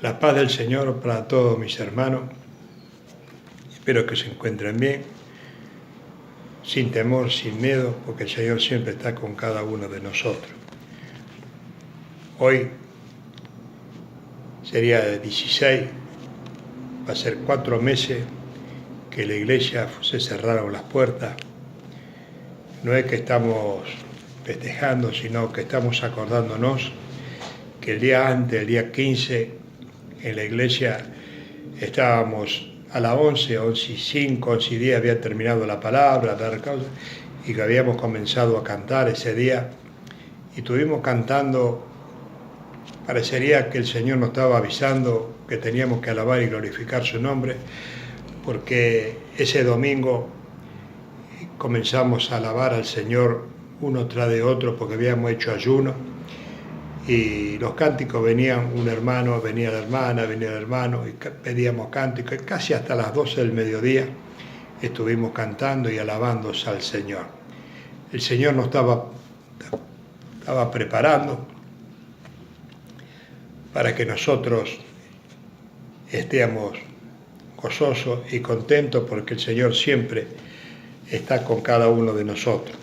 La paz del Señor para todos mis hermanos. Espero que se encuentren bien, sin temor, sin miedo, porque el Señor siempre está con cada uno de nosotros. Hoy sería el 16, va a ser 4 meses que la iglesia se cerraron las puertas. No es que estamos festejando, sino que estamos acordándonos que el día antes, el día 15, en la iglesia estábamos a las 11:05, 11:10 había terminado la palabra, y que habíamos comenzado a cantar ese día, y estuvimos cantando. Parecería que el Señor nos estaba avisando que teníamos que alabar y glorificar su nombre, porque ese domingo comenzamos a alabar al Señor uno tras de otro, porque habíamos hecho ayuno, y los cánticos venían un hermano, venía la hermana, venía el hermano, y pedíamos cánticos, y casi hasta las 12 del mediodía estuvimos cantando y alabándose al Señor. El Señor nos estaba preparando para que nosotros estemos gozosos y contentos, porque el Señor siempre está con cada uno de nosotros.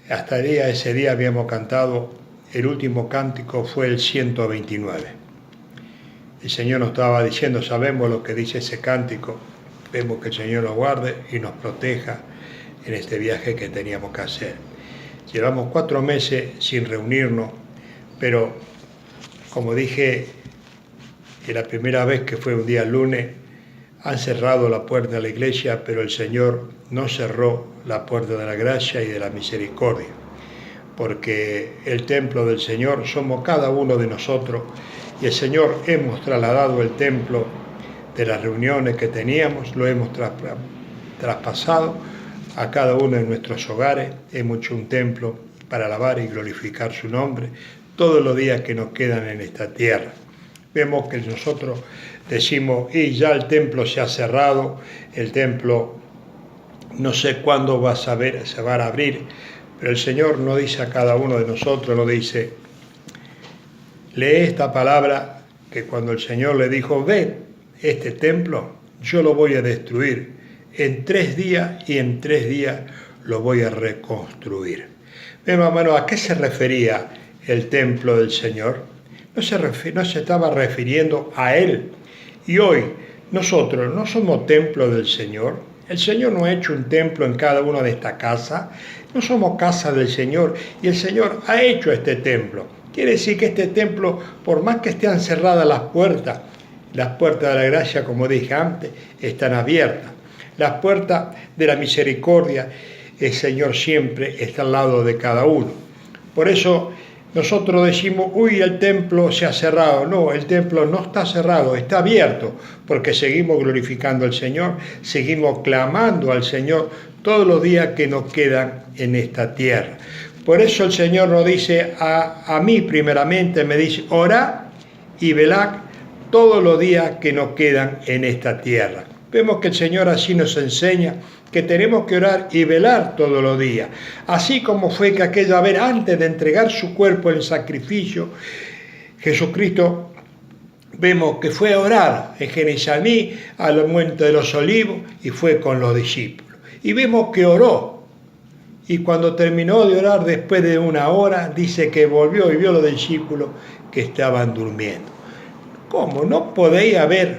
Hasta ese día habíamos cantado, el último cántico fue el 129. El Señor nos estaba diciendo, sabemos lo que dice ese cántico, vemos que el Señor nos guarde y nos proteja en este viaje que teníamos que hacer. Llevamos 4 meses sin reunirnos, pero como dije, la primera vez que fue un día lunes, han cerrado la puerta de la iglesia, pero el Señor no cerró la puerta de la gracia y de la misericordia, porque el templo del Señor somos cada uno de nosotros, y el Señor hemos trasladado el templo de las reuniones que teníamos, lo hemos traspasado a cada uno de nuestros hogares. Hemos hecho un templo para alabar y glorificar su nombre todos los días que nos quedan en esta tierra. Vemos que nosotros decimos, y ya el templo se ha cerrado, el templo no sé cuándo se va a abrir, pero el Señor nos dice a cada uno de nosotros, nos dice, lee esta palabra, que cuando el Señor le dijo, ve este templo, yo lo voy a destruir en 3 días, y en 3 días lo voy a reconstruir. Vemos, hermano, ¿a qué se refería el templo del Señor? No se estaba refiriendo a Él. Y hoy nosotros no somos templo del Señor. El Señor no ha hecho un templo en cada una de estas casas. No somos casa del Señor, y el Señor ha hecho este templo. Quiere decir que este templo, por más que estén cerradas las puertas de la gracia, como dije antes, están abiertas. Las puertas de la misericordia, el Señor siempre está al lado de cada uno. Por eso nosotros decimos, uy, el templo se ha cerrado. No, el templo no está cerrado, está abierto, porque seguimos glorificando al Señor, seguimos clamando al Señor todos los días que nos quedan en esta tierra. Por eso el Señor nos dice, a mí primeramente me dice, orá y velad todos los días que nos quedan en esta tierra. Vemos que el Señor así nos enseña que tenemos que orar y velar todos los días. Así como fue que aquella vez, antes de entregar su cuerpo en sacrificio, Jesucristo, vemos que fue a orar en Genesaní, al monte de los Olivos, y fue con los discípulos. Y vemos que oró. Y cuando terminó de orar, después de 1 hora, dice que volvió y vio a los discípulos que estaban durmiendo. ¿Cómo? ¿No podéis haber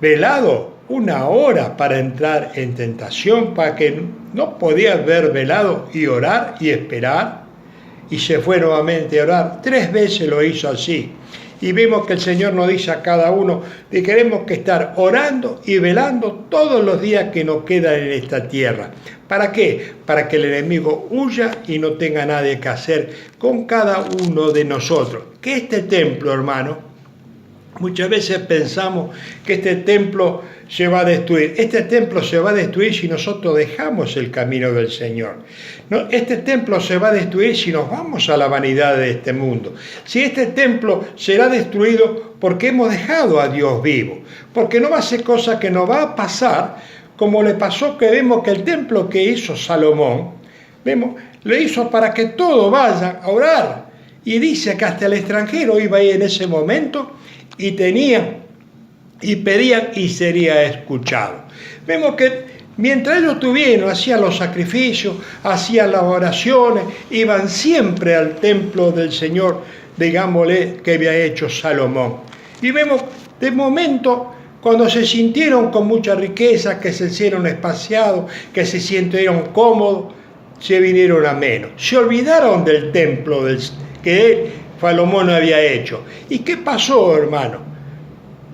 velado 1 hora para entrar en tentación? ¿Para que no podía haber velado y orar y esperar? Y se fue nuevamente a orar. 3 veces lo hizo así. Y vemos que el Señor nos dice a cada uno que tenemos que estar orando y velando todos los días que nos quedan en esta tierra. ¿Para qué? Para que el enemigo huya y no tenga nada que hacer con cada uno de nosotros. Que este templo, hermano, muchas veces pensamos que este templo se va a destruir. Este templo se va a destruir si nosotros dejamos el camino del Señor. No, este templo se va a destruir si nos vamos a la vanidad de este mundo. Si este templo será destruido porque hemos dejado a Dios vivo. Porque no va a ser cosa que nos va a pasar como le pasó, que vemos que el templo que hizo Salomón, vemos, lo hizo para que todos vayan a orar Y dice que hasta el extranjero iba ahí en ese momento y pedían y sería escuchado. Vemos que mientras ellos tuvieron, hacían los sacrificios, hacían las oraciones, iban siempre al templo del Señor, digámosle, que había hecho Salomón. Y vemos de momento, cuando se sintieron con mucha riqueza, que se hicieron espaciados, que se sintieron cómodos, se vinieron a menos. Se olvidaron del templo que Salomón había hecho. ¿Y qué pasó, hermano?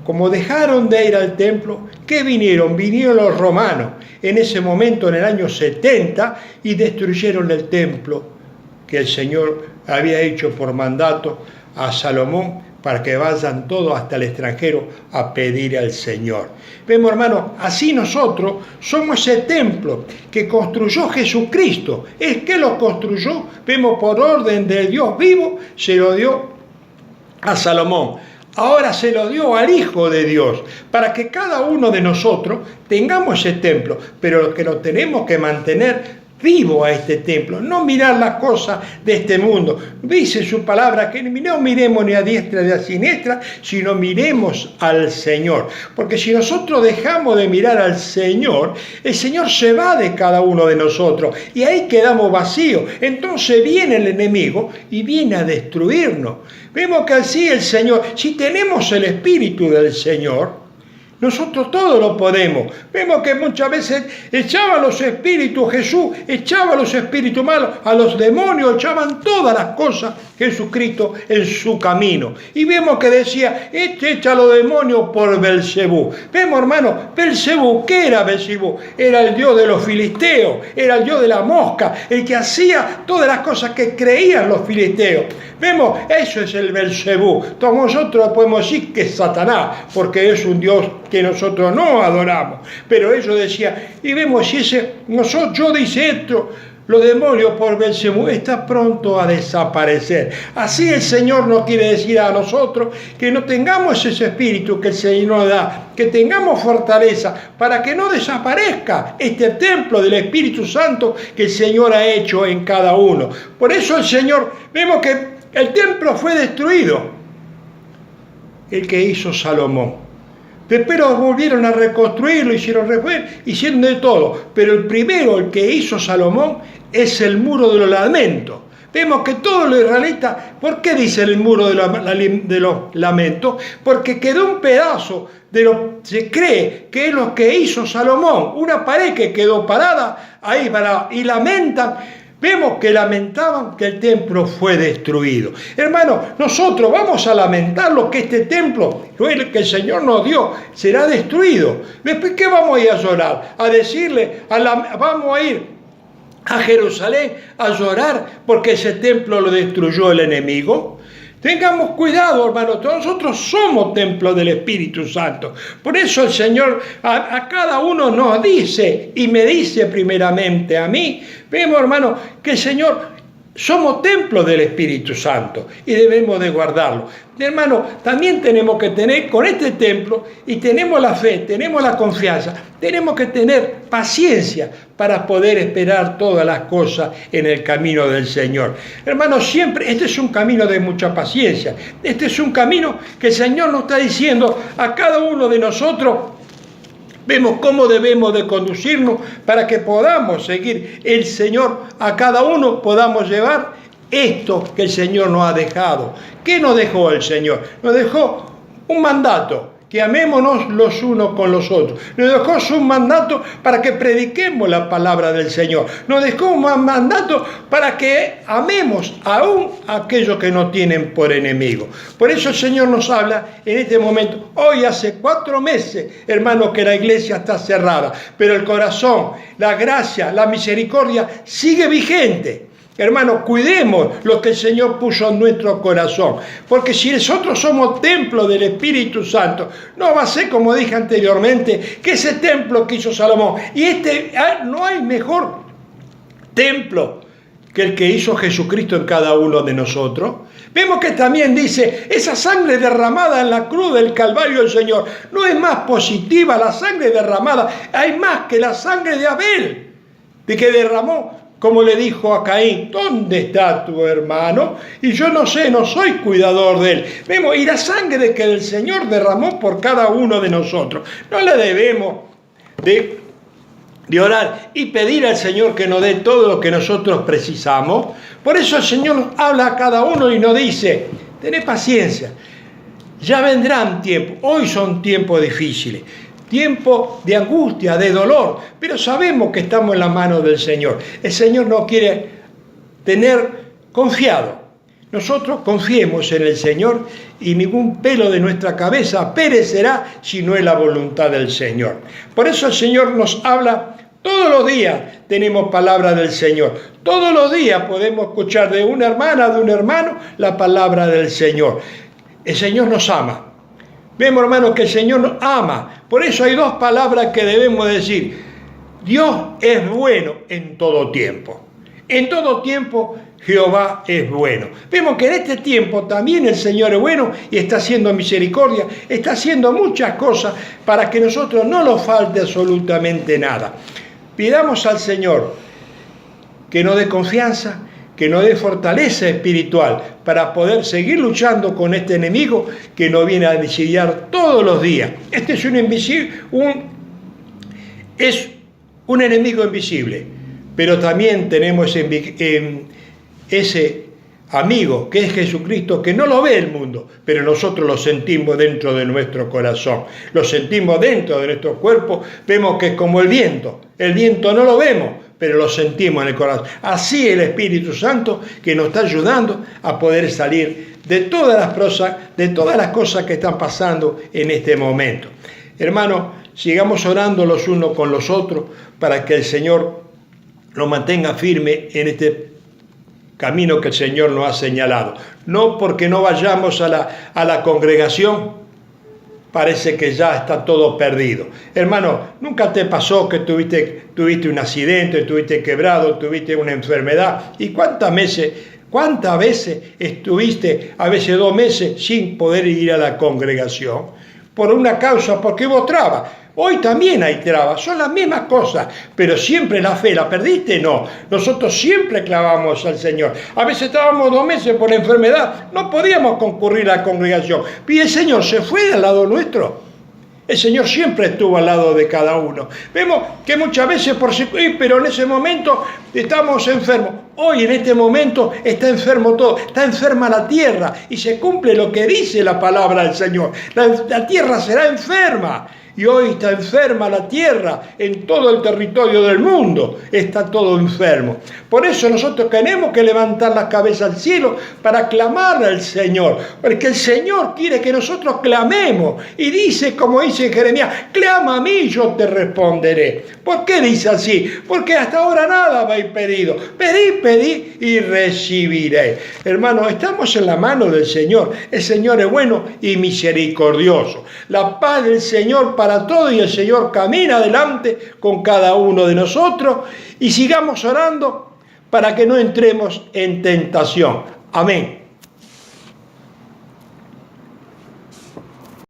Como dejaron de ir al templo, ¿qué vinieron? Vinieron los romanos en ese momento, en el año 70, y destruyeron el templo que el Señor había hecho por mandato a Salomón para que vayan todos hasta el extranjero a pedir al Señor. Vemos, hermanos, así nosotros somos ese templo que construyó Jesucristo. ¿Es que lo construyó? Vemos por orden de Dios vivo, se lo dio a Salomón. Ahora se lo dio al Hijo de Dios, para que cada uno de nosotros tengamos ese templo, pero lo que lo tenemos que mantener vivo a este templo, no mirar las cosas de este mundo. Dice su palabra que no miremos ni a diestra ni a siniestra, sino miremos al Señor. Porque si nosotros dejamos de mirar al Señor, el Señor se va de cada uno de nosotros y ahí quedamos vacíos. Entonces viene el enemigo y viene a destruirnos. Vemos que así el Señor, si tenemos el Espíritu del Señor, nosotros todo lo podemos. Vemos que muchas veces echaba los espíritus, Jesús echaba los espíritus malos, a los demonios echaban todas las cosas Jesucristo en su camino. Y vemos que decía, echa a los demonios por Belcebú. Vemos, hermano, Belcebú, ¿qué era Belcebú? Era el dios de los filisteos, era el dios de la mosca, el que hacía todas las cosas que creían los filisteos. Vemos, eso es el Belcebú. Todos nosotros podemos decir que es Satanás, porque es un dios que nosotros no adoramos. Pero ellos decían, y vemos si yo dice esto, los demonios por Belcebú está pronto a desaparecer. Así el Señor nos quiere decir a nosotros que no tengamos ese espíritu que el Señor nos da, que tengamos fortaleza para que no desaparezca este templo del Espíritu Santo que el Señor ha hecho en cada uno. Por eso el Señor, vemos que el templo fue destruido, el que hizo Salomón. Pero volvieron a reconstruirlo, hicieron de todo. Pero el primero, el que hizo Salomón, es el muro de los lamentos. Vemos que todos los israelitas, ¿por qué dice el muro de los lamentos? Porque quedó un pedazo se cree que es lo que hizo Salomón, una pared que quedó parada ahí y lamentan. Vemos que lamentaban que el templo fue destruido. Hermano, nosotros vamos a lamentar lo que este templo, que el Señor nos dio, será destruido. Después, ¿qué vamos a ir a llorar? A decirle, vamos a ir a Jerusalén a llorar porque ese templo lo destruyó el enemigo. Tengamos cuidado, hermanos, nosotros somos templo del Espíritu Santo. Por eso el Señor a cada uno nos dice, y me dice primeramente a mí, vemos, hermano, que el Señor somos templo del Espíritu Santo y debemos de guardarlo. Hermano, también tenemos que tener con este templo, y tenemos la fe, tenemos la confianza, tenemos que tener paciencia para poder esperar todas las cosas en el camino del Señor. Hermano, siempre, este es un camino de mucha paciencia. Este es un camino que el Señor nos está diciendo a cada uno de nosotros. Vemos cómo debemos de conducirnos para que podamos seguir el Señor, a cada uno podamos llevar esto que el Señor nos ha dejado. ¿Qué nos dejó el Señor? Nos dejó un mandato, que amémonos los unos con los otros. Nos dejó su mandato para que prediquemos la palabra del Señor. Nos dejó un mandato para que amemos aún a aquellos que nos tienen por enemigos. Por eso el Señor nos habla en este momento. Hoy hace 4 meses, hermanos, que la iglesia está cerrada, pero el corazón, la gracia, la misericordia sigue vigente. Hermanos, cuidemos lo que el Señor puso en nuestro corazón, porque si nosotros somos templo del Espíritu Santo, no va a ser, como dije anteriormente, que ese templo que hizo Salomón, y no hay mejor templo que el que hizo Jesucristo en cada uno de nosotros. Vemos que también dice, esa sangre derramada en la cruz del Calvario del Señor, no es más positiva la sangre derramada, hay más que la sangre de Abel, de que derramó como le dijo a Caín, ¿dónde está tu hermano? Y yo no sé, no soy cuidador de él. Vemos, y la sangre que el Señor derramó por cada uno de nosotros, no le debemos de orar y pedir al Señor que nos dé todo lo que nosotros precisamos. Por eso el Señor nos habla a cada uno y nos dice, tened paciencia, ya vendrán tiempos, hoy son tiempos difíciles, tiempo de angustia, de dolor, pero sabemos que estamos en la mano del Señor. El Señor nos quiere tener confiado. Nosotros confiemos en el Señor y ningún pelo de nuestra cabeza perecerá si no es la voluntad del Señor. Por eso el Señor nos habla todos los días, tenemos palabra del Señor. Todos los días podemos escuchar de una hermana, de un hermano, la palabra del Señor. El Señor nos ama. Vemos, hermanos, que el Señor nos ama. Por eso hay dos palabras que debemos decir. Dios es bueno en todo tiempo. En todo tiempo Jehová es bueno. Vemos que en este tiempo también el Señor es bueno y está haciendo misericordia, está haciendo muchas cosas para que nosotros no nos falte absolutamente nada. Pidamos al Señor que nos dé confianza, que nos dé fortaleza espiritual para poder seguir luchando con este enemigo que nos viene a lidiar todos los días. Este es un enemigo invisible, pero también tenemos ese amigo que es Jesucristo, que no lo ve el mundo, pero nosotros lo sentimos dentro de nuestro corazón, lo sentimos dentro de nuestro cuerpo. Vemos que es como el viento no lo vemos, pero lo sentimos en el corazón. Así el Espíritu Santo que nos está ayudando a poder salir de todas las cosas que están pasando en este momento. Hermanos, sigamos orando los unos con los otros para que el Señor nos mantenga firme en este camino que el Señor nos ha señalado. No porque no vayamos a la congregación, parece que ya está todo perdido. Hermano, ¿nunca te pasó que tuviste un accidente, tuviste quebrado, tuviste una enfermedad? ¿Y cuántas veces estuviste, a veces 2 meses, sin poder ir a la congregación? Por una causa, porque hubo trabas. Hoy también hay trabas, son las mismas cosas, pero siempre la fe, ¿la perdiste? No, nosotros siempre clamamos al Señor. A veces estábamos 2 meses por enfermedad, no podíamos concurrir a la congregación, y el Señor se fue al lado nuestro. El Señor siempre estuvo al lado de cada uno. Vemos que muchas veces pero en ese momento estamos enfermos. Hoy en este momento está enfermo todo, está enferma la tierra y se cumple lo que dice la palabra del Señor. La tierra será enferma. Y hoy está enferma la tierra en todo el territorio del mundo. Está todo enfermo. Por eso nosotros tenemos que levantar la cabeza al cielo para clamar al Señor. Porque el Señor quiere que nosotros clamemos. Y dice, como dice Jeremías, clama a mí y yo te responderé. ¿Por qué dice así? Porque hasta ahora nada habéis pedido. Pedid y recibiréis. Hermanos, estamos en la mano del Señor. El Señor es bueno y misericordioso. La paz del Señor para todo, y el Señor camina adelante con cada uno de nosotros, y sigamos orando para que no entremos en tentación. Amén.